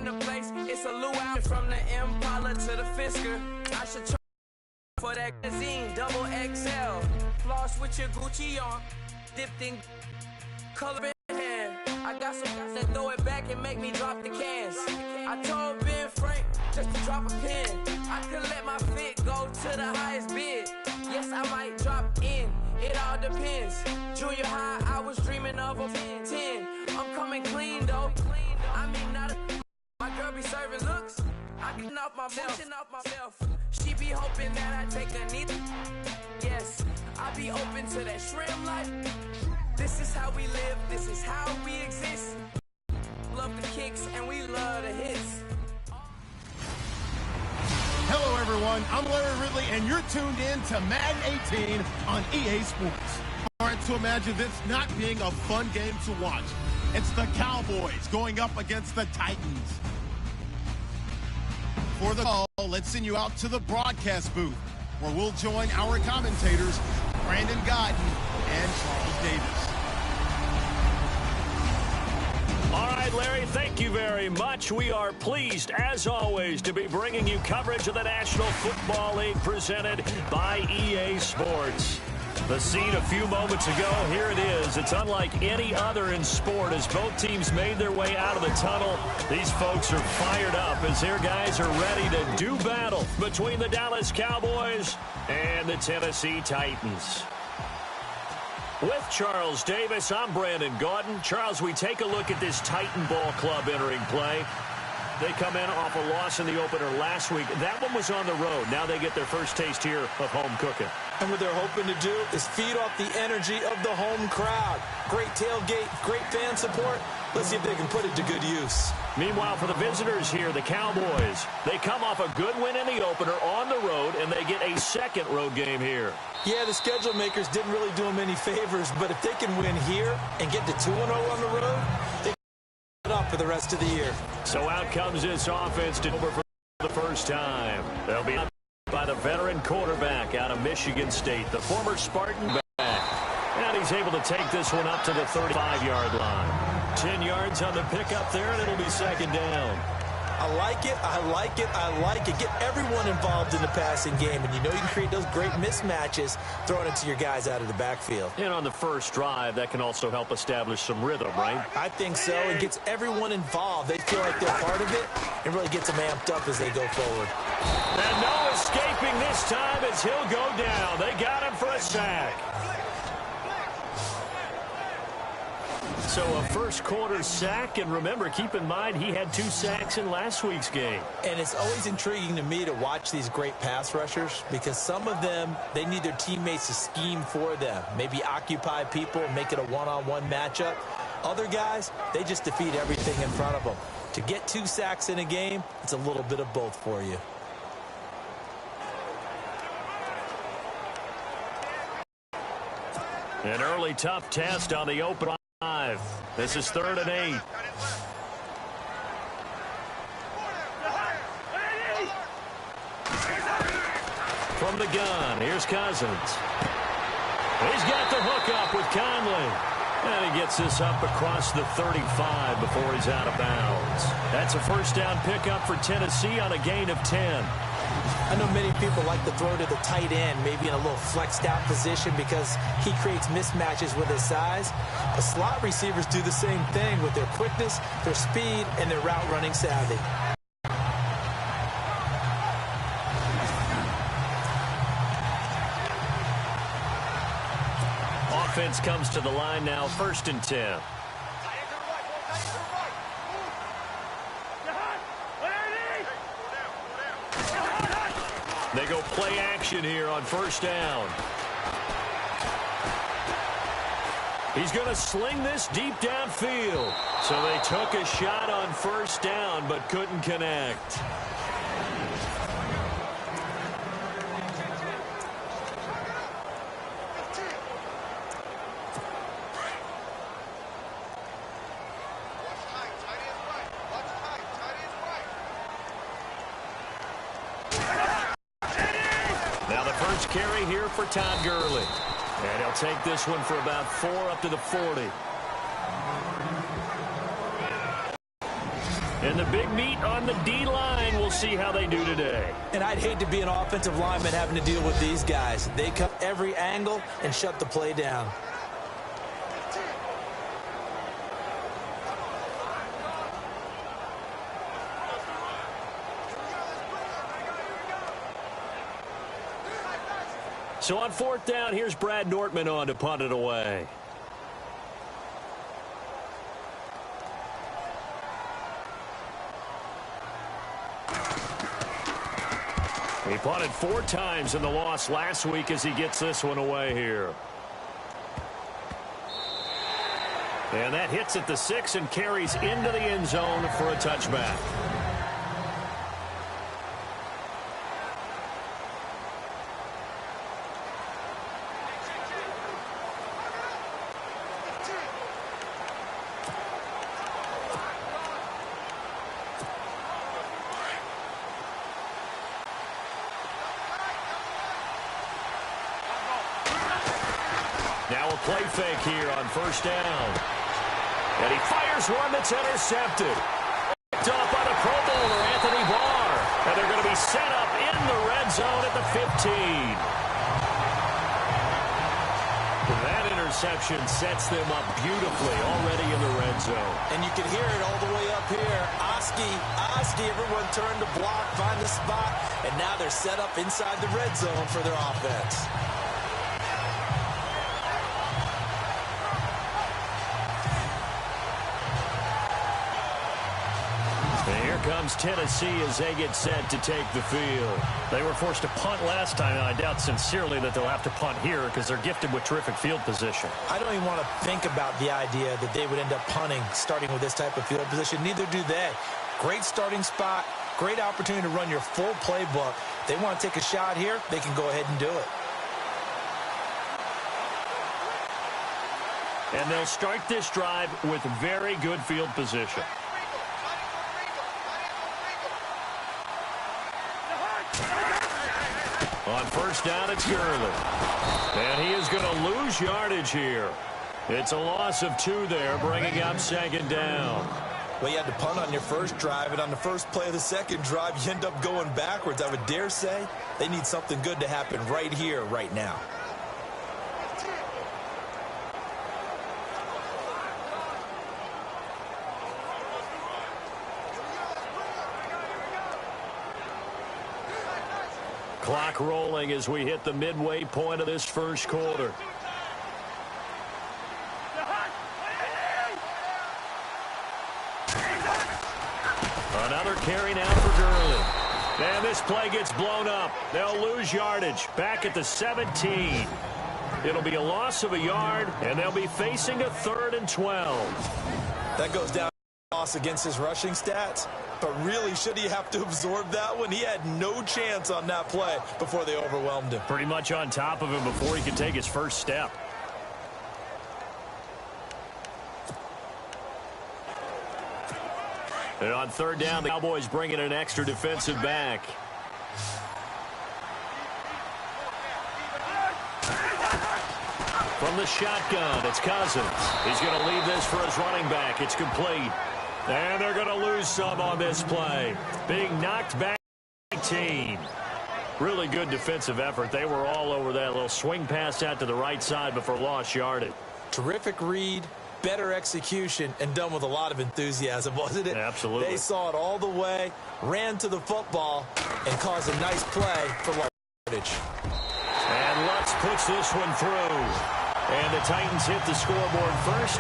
the place. It's a luau from the Impala to the Fisker. I should try for that zine, double XL. Floss with your Gucci on, dipped in color in hand. I got some guys that throw it back and make me drop the cans. I told Ben Frank just to drop a pin. I could let my fit go to the highest bid. Yes, I might drop in. It all depends. Junior high, I was dreaming of a 10. I'm coming clean though. I mean, not a. My girl be serving looks. I can off myself. She be hoping that I take a knee. Yes, I be open to that shrimp life. This is how we live. This is how we exist. Love the kicks and we love the hits. Hello, everyone. I'm Larry Ridley, and you're tuned in to Madden 18 on EA Sports. Hard to imagine this not being a fun game to watch. It's the Cowboys going up against the Titans. For the call, let's send you out to the broadcast booth, where we'll join our commentators, Brandon Godden and Charles Davis. All right, Larry, thank you very much. We are pleased, as always, to be bringing you coverage of the National Football League presented by EA Sports. The scene a few moments ago, here it is. It's unlike any other in sport as both teams made their way out of the tunnel. These folks are fired up as their guys are ready to do battle between the Dallas Cowboys and the Tennessee Titans. With Charles Davis, I'm Brandon Gaudin. Charles, we take a look at this Titan Ball Club entering play. They come in off a loss in the opener last week. That one was on the road. Now they get their first taste here of home cooking. And what they're hoping to do is feed off the energy of the home crowd. Great tailgate, great fan support. Let's see if they can put it to good use. Meanwhile, for the visitors here, the Cowboys, they come off a good win in the opener on the road, and they get a second road game here. Yeah, the schedule makers didn't really do them any favors, but if they can win here and get to 2-0 on the road, they can up for the rest of the year. So out comes this offense to over for the first time. They'll be up by the veteran quarterback out of Michigan State, the former Spartan back. And he's able to take this one up to the 35-yard line. 10 yards on the pickup there, and it'll be second down. I like it, I like it, I like it. Get everyone involved in the passing game, and you know you can create those great mismatches throwing it to your guys out of the backfield. And on the first drive, that can also help establish some rhythm, right? I think so. It gets everyone involved. They feel like they're part of it, and really gets them amped up as they go forward. And no escaping this time as he'll go down. They got him for a sack. So a first quarter sack, and remember, keep in mind, he had 2 sacks in last week's game. And it's always intriguing to me to watch these great pass rushers because some of them, they need their teammates to scheme for them. Maybe occupy people, make it a one-on-one matchup. Other guys, they just defeat everything in front of them. To get 2 sacks in a game, it's a little bit of both for you. An early tough test on the open 5. This is 3rd and 8. From the gun, here's Cousins. He's got the hook up with Conley. And he gets this up across the 35 before he's out of bounds. That's a first down pickup for Tennessee on a gain of 10. I know many people like to throw to the tight end, maybe in a little flexed out position because he creates mismatches with his size. The slot receivers do the same thing with their quickness, their speed, and their route running savvy. Offense comes to the line now, 1st and 10. They go play action here on 1st down. He's going to sling this deep downfield. So they took a shot on 1st down but couldn't connect. Carry here for Todd Gurley. And he'll take this one for about 4 up to the 40. And the big meat on the D-line, we'll see how they do today. And I'd hate to be an offensive lineman having to deal with these guys. They cut every angle and shut the play down. So on fourth down, here's Brad Nortman on to punt it away. He punted 4 times in the loss last week as he gets this one away here. And that hits at the 6 and carries into the end zone for a touchback. Now a play fake here on first down. And he fires one that's intercepted. Picked off by the Pro Bowler, Anthony Barr. And they're going to be set up in the red zone at the 15. That interception sets them up beautifully already in the red zone. And you can hear it all the way up here. Oski, everyone turned to block, find the spot, and now they're set up inside the red zone for their offense. And here comes Tennessee as they get set to take the field. They were forced to punt last time, and I doubt sincerely that they'll have to punt here because they're gifted with terrific field position. I don't even want to think about the idea that they would end up punting starting with this type of field position. Neither do they. Great starting spot, great opportunity to run your full playbook. They want to take a shot here, they can go ahead and do it. And they'll start this drive with very good field position. On first down, it's Gurley. And he is going to lose yardage here. It's a loss of 2 there, bringing up second down. Well, you had to punt on your first drive, and on the first play of the second drive, you end up going backwards. I would dare say they need something good to happen right here, right now. Clock rolling as we hit the midway point of this first quarter. Another carry now for Gurley. And this play gets blown up. They'll lose yardage back at the 17. It'll be a loss of a yard, and they'll be facing a 3rd and 12. That goes down to loss against his rushing stats. But really, should he have to absorb that one? He had no chance on that play before they overwhelmed him. Pretty much on top of him before he could take his first step. And on third down, the Cowboys bring in an extra defensive back. From the shotgun, it's Cousins. He's going to leave this for his running back. It's complete. And they're going to lose some on this play. Being knocked back 18. Really good defensive effort. They were all over that little swing pass out to the right side before lost yardage. Terrific read, better execution, and done with a lot of enthusiasm, wasn't it? Absolutely. They saw it all the way, ran to the football, and caused a nice play for yardage. And Lutz puts this one through. And the Titans hit the scoreboard first.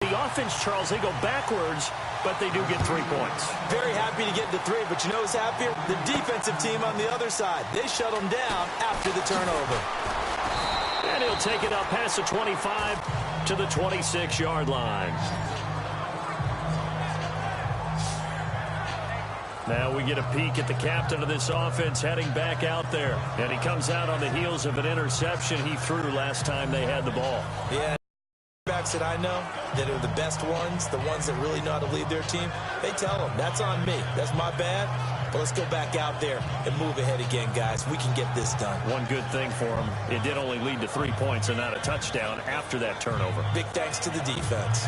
The offense, Charles, they go backwards, but they do get 3 points. Very happy to get to 3, but you know who's happier? The defensive team on the other side. They shut them down after the turnover. And he'll take it up past the 25 to the 26-yard line. Now we get a peek at the captain of this offense heading back out there. And he comes out on the heels of an interception he threw last time they had the ball. Yeah. Backs that I know that are the best ones, the ones that really know how to lead their team, they tell them, that's on me. That's my bad. But let's go back out there and move ahead again, guys. We can get this done. One good thing for him, it did only lead to 3 points and not a touchdown after that turnover. Big thanks to the defense.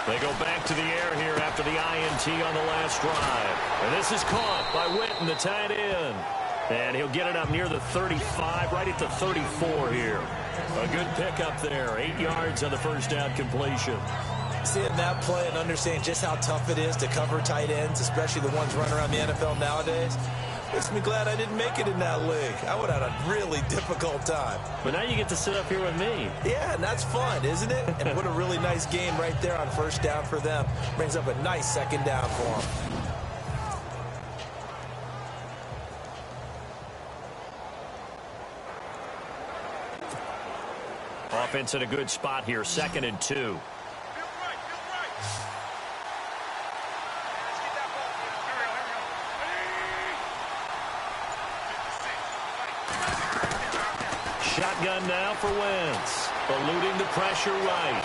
They go back to the air here after the INT on the last drive. And this is caught by Witten, the tight end. And he'll get it up near the 35, right at the 34 here. A good pickup there. 8 yards on the first down completion. Seeing that play and understanding just how tough it is to cover tight ends, especially the ones running around the NFL nowadays, makes me glad I didn't make it in that league. I would have had a really difficult time. But now you get to sit up here with me. Yeah, and that's fun, isn't it? And what a really nice game right there on first down for them. Brings up a nice second down for them. Offense in a good spot here, 2nd and 2. Shotgun now for Wentz. Eluding the pressure right.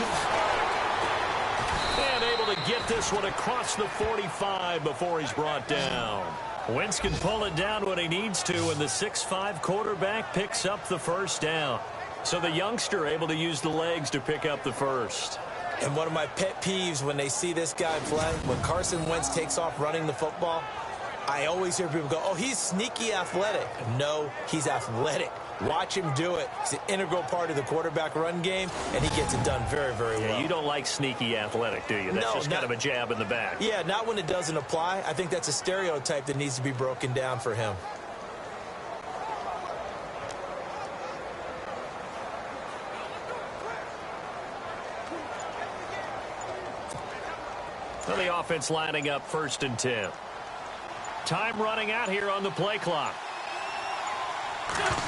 And able to get this one across the 45 before he's brought down. Wentz can pull it down when he needs to, and the 6'5" quarterback picks up the first down. So the youngster able to use the legs to pick up the first. And one of my pet peeves when they see this guy play, when Carson Wentz takes off running the football, I always hear people go, oh, he's sneaky athletic. No, he's athletic. Watch him do it. It's an integral part of the quarterback run game, and he gets it done very, very well. Yeah, you don't like sneaky athletic, do you? That's just kind of a jab in the back. Yeah, not when it doesn't apply. I think that's a stereotype that needs to be broken down for him. Well, the offense lining up 1st and 10. Time running out here on the play clock.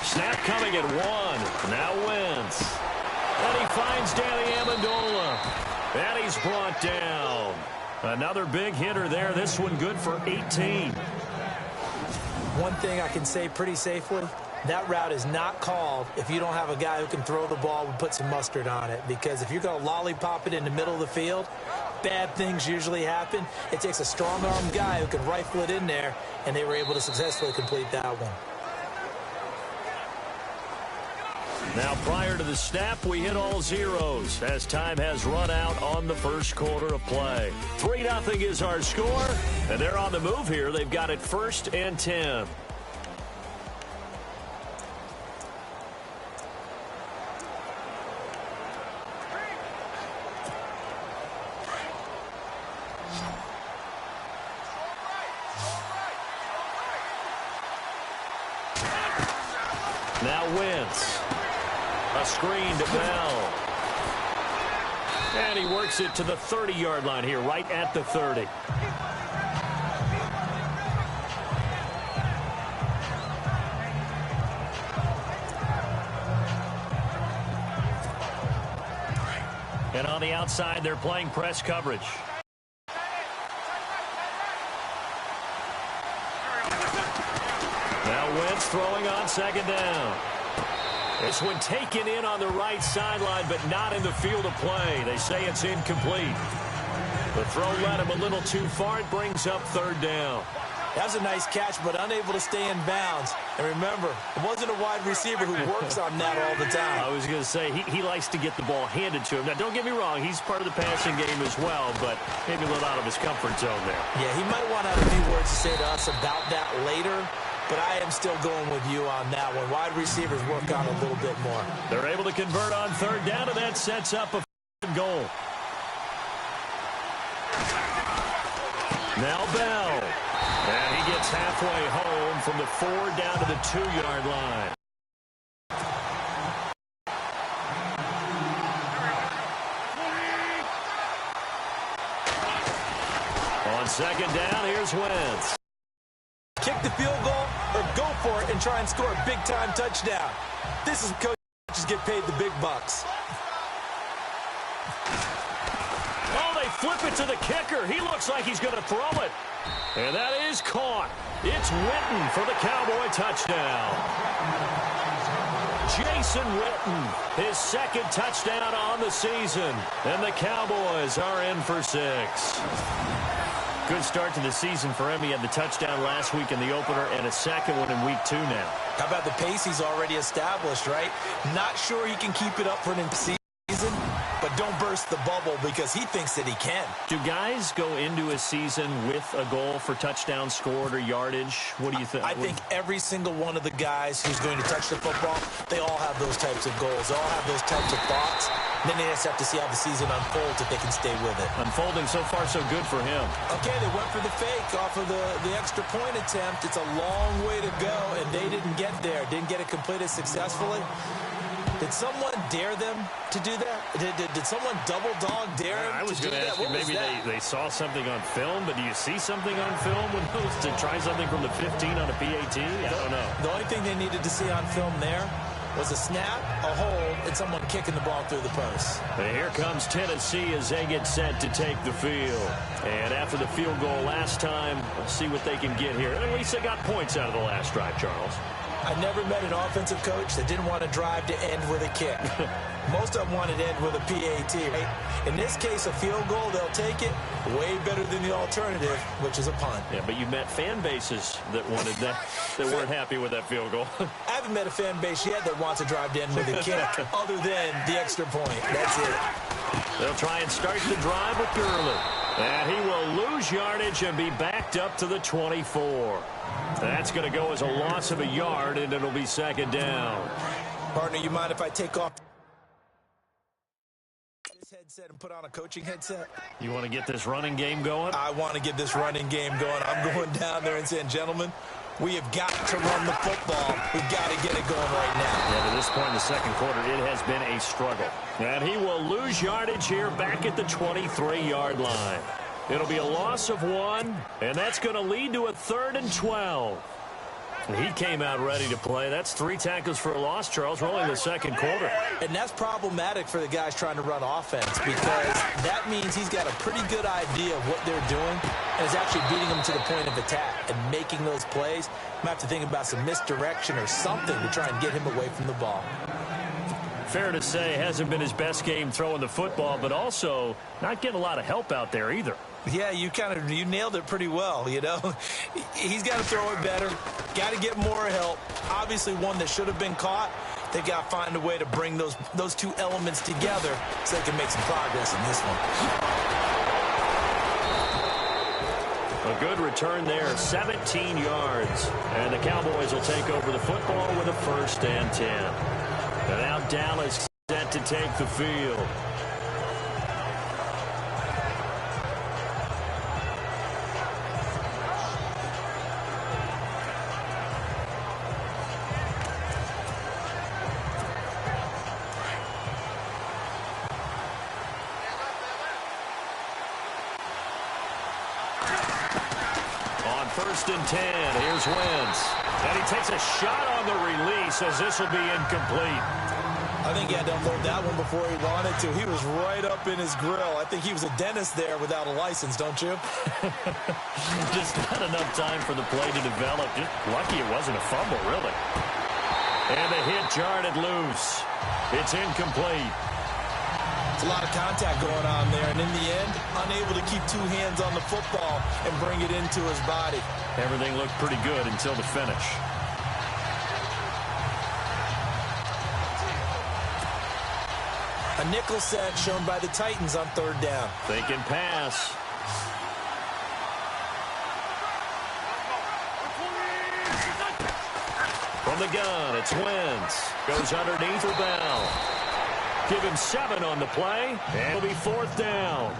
Snap coming at 1. Now Wentz. And he finds Danny Amendola. And he's brought down. Another big hitter there. This one good for 18. One thing I can say pretty safely, that route is not called if you don't have a guy who can throw the ball and put some mustard on it. Because if you're going to lollipop it in the middle of the field, bad things usually happen. It takes a strong-armed guy who can rifle it in there, and they were able to successfully complete that one. Now, prior to the snap, we hit all zeros as time has run out on the first quarter of play. 3-0 is our score, and they're on the move here. They've got it 1st and 10. Now Wentz. A screen to Bell. And he works it to the 30-yard line here, right at the 30. And on the outside, they're playing press coverage. Now Wentz throwing on 2nd down. This one taken in on the right sideline, but not in the field of play. They say it's incomplete. The throw led him a little too far. It brings up 3rd down. That was a nice catch, but unable to stay in bounds. And remember, it wasn't a wide receiver who works on that all the time. I was going to say, he likes to get the ball handed to him. Now, don't get me wrong. He's part of the passing game as well, but maybe a little out of his comfort zone there. Yeah, he might want to have a few words to say to us about that later. But I am still going with you on that one. Wide receivers work on a little bit more. They're able to convert on 3rd down, and that sets up a goal. Now Bell. And he gets halfway home from the 4 down to the 2-yard line. On 2nd down, here's Wentz. Kick the field goal or go for it and try and score a big-time touchdown. This is coaches get paid the big bucks. Oh, they flip it to the kicker. He looks like he's going to throw it. And that is caught. It's Witten for the Cowboy touchdown. Jason Witten, his 2nd touchdown on the season. And the Cowboys are in for 6. Good start to the season for him. He had the touchdown last week in the opener and a 2nd one in week 2 now. How about the pace he's already established, right? Not sure he can keep it up for an season, season, but don't burst the bubble because he thinks that he can. Do guys go into a season with a goal for touchdowns scored or yardage? What do you think? I think every single one of the guys who's going to touch the football, they all have those types of goals. They all have those types of thoughts. And then they just have to see how the season unfolds if they can stay with it. Unfolding so far so good for him. Okay, they went for the fake off of the extra point attempt. It's a long way to go, and they didn't get there. Didn't get it completed successfully. Did someone dare them to do that? Did someone double dog dare them I was to do going to that? ask you, maybe they saw something on film, but do you see something on film with those to try something from the 15 on a PAT? I don't know. The only thing they needed to see on film there was a snap, a hold, and someone kicking the ball through the post. And here comes Tennessee as they get set to take the field. And after the field goal last time, we'll see what they can get here. At least they got points out of the last drive, Charles. I never met an offensive coach that didn't want to drive to end with a kick. Most of them wanted to end with a PAT, right? In this case, a field goal, they'll take it way better than the alternative, which is a punt. Yeah, but you met fan bases that wanted that, that weren't happy with that field goal. I haven't met a fan base yet that wants to drive to end with a kick other than the extra point. That's it. They'll try and start the drive with Gurley. And he will lose yardage and be backed up to the 24. That's going to go as a loss of a yard, and it'll be second down. Partner, you mind if I take off this headset and put on a coaching headset? You want to get this running game going? I want to get this running game going. I'm going down there and saying, gentlemen, we have got to run the football. We've got to get it going right now. Yeah, to this point in the second quarter, it has been a struggle. And he will lose yardage here back at the 23-yard line. It'll be a loss of 1, and that's going to lead to a 3rd and 12. And he came out ready to play. That's 3 tackles for a loss, Charles. We're only in the second quarter. And that's problematic for the guys trying to run offense because that means he's got a pretty good idea of what they're doing and is actually beating them to the point of attack and making those plays. You might have to think about some misdirection or something to try and get him away from the ball. Fair to say, hasn't been his best game throwing the football, but also not getting a lot of help out there either. Yeah, you nailed it pretty well, you know. He's got to throw it better, got to get more help. Obviously one that should have been caught. They've got to find a way to bring those two elements together so they can make some progress in this one. A good return there, 17 yards. And the Cowboys will take over the football with a 1st and 10. And now Dallas set to take the field. On 1st and 10, here's Wentz. And he takes a shot on the release as this will be incomplete. I think he had to unload that one before he wanted to. He was right up in his grill. I think he was a dentist there without a license, don't you? Just not enough time for the play to develop. Just lucky it wasn't a fumble, really. And the hit jarred it loose. It's incomplete. It's a lot of contact going on there, and in the end, unable to keep 2 hands on the football and bring it into his body. Everything looked pretty good until the finish. A nickel set shown by the Titans on 3rd down. Thinking pass. From the gun, it's Wentz. Goes underneath for Bell. Give him 7 on the play, and it'll be 4th down.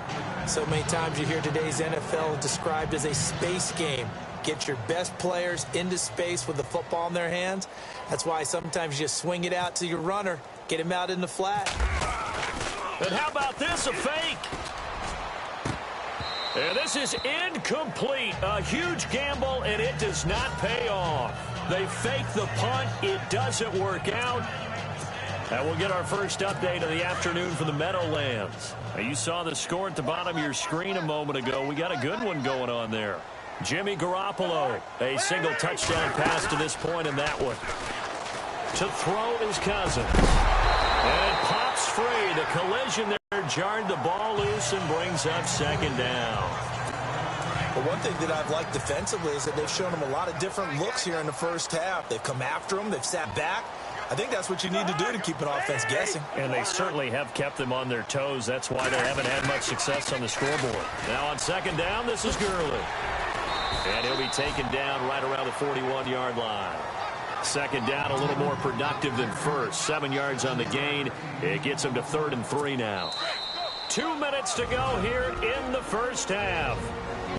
So many times you hear today's NFL described as a space game. Get your best players into space with the football in their hands. That's why sometimes you just swing it out to your runner, get him out in the flat. And how about this, a fake? And this is incomplete. A huge gamble, and it does not pay off. They fake the punt. It doesn't work out. And we'll get our first update of the afternoon for the Meadowlands. Now, you saw the score at the bottom of your screen a moment ago. We got a good one going on there. Jimmy Garoppolo, a single touchdown pass to this point in that one. To throw his cousin. And it pops free. The collision there jarred the ball loose and brings up 2nd down. Well, one thing that I've liked defensively is that they've shown him a lot of different looks here in the first half. They've come after him. They've sat back. I think that's what you need to do to keep an offense guessing. And they certainly have kept them on their toes. That's why they haven't had much success on the scoreboard. Now on second down, this is Gurley. And he'll be taken down right around the 41-yard line. Second down, a little more productive than first. 7 yards on the gain. It gets him to 3rd and 3 now. 2 minutes to go here in the first half.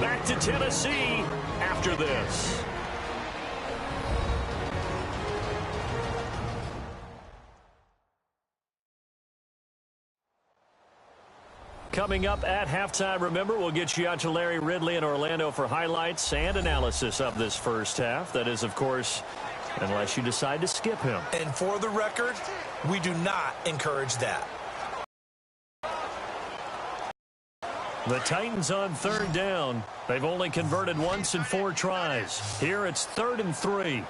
Back to Tennessee after this. Coming up at halftime, remember, we'll get you out to Larry Ridley in Orlando for highlights and analysis of this first half. That is, of course, unless you decide to skip him. And for the record, we do not encourage that. The Titans on 3rd down. They've only converted once in 4 tries. Here it's 3rd and 3.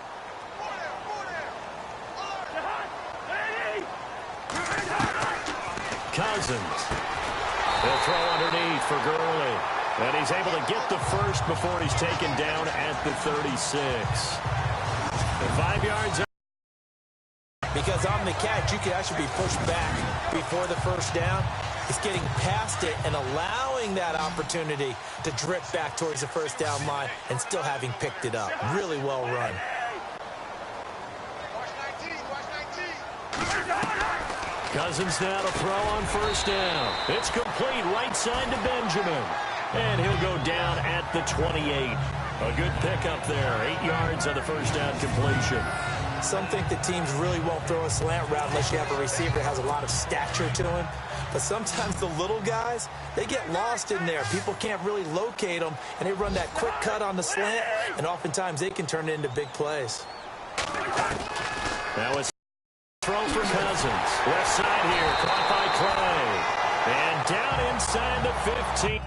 Cousins. They'll throw underneath for Gurley. And he's able to get the first before he's taken down at the 36. And 5 yards. Because on the catch, you could actually be pushed back before the first down. It's getting past it and allowing that opportunity to drift back towards the first down line and still having picked it up. Really well run. Cousins now to throw on first down. It's complete right side to Benjamin. And he'll go down at the 28. A good pickup there. 8 yards on the first down completion. Some think that teams really won't throw a slant route unless you have a receiver that has a lot of stature to him. But sometimes the little guys, they get lost in there. People can't really locate them, and they run that quick cut on the slant, and oftentimes they can turn it into big plays. Now it's throw for Cousins. Left side here, caught by Clay. And down inside the 15.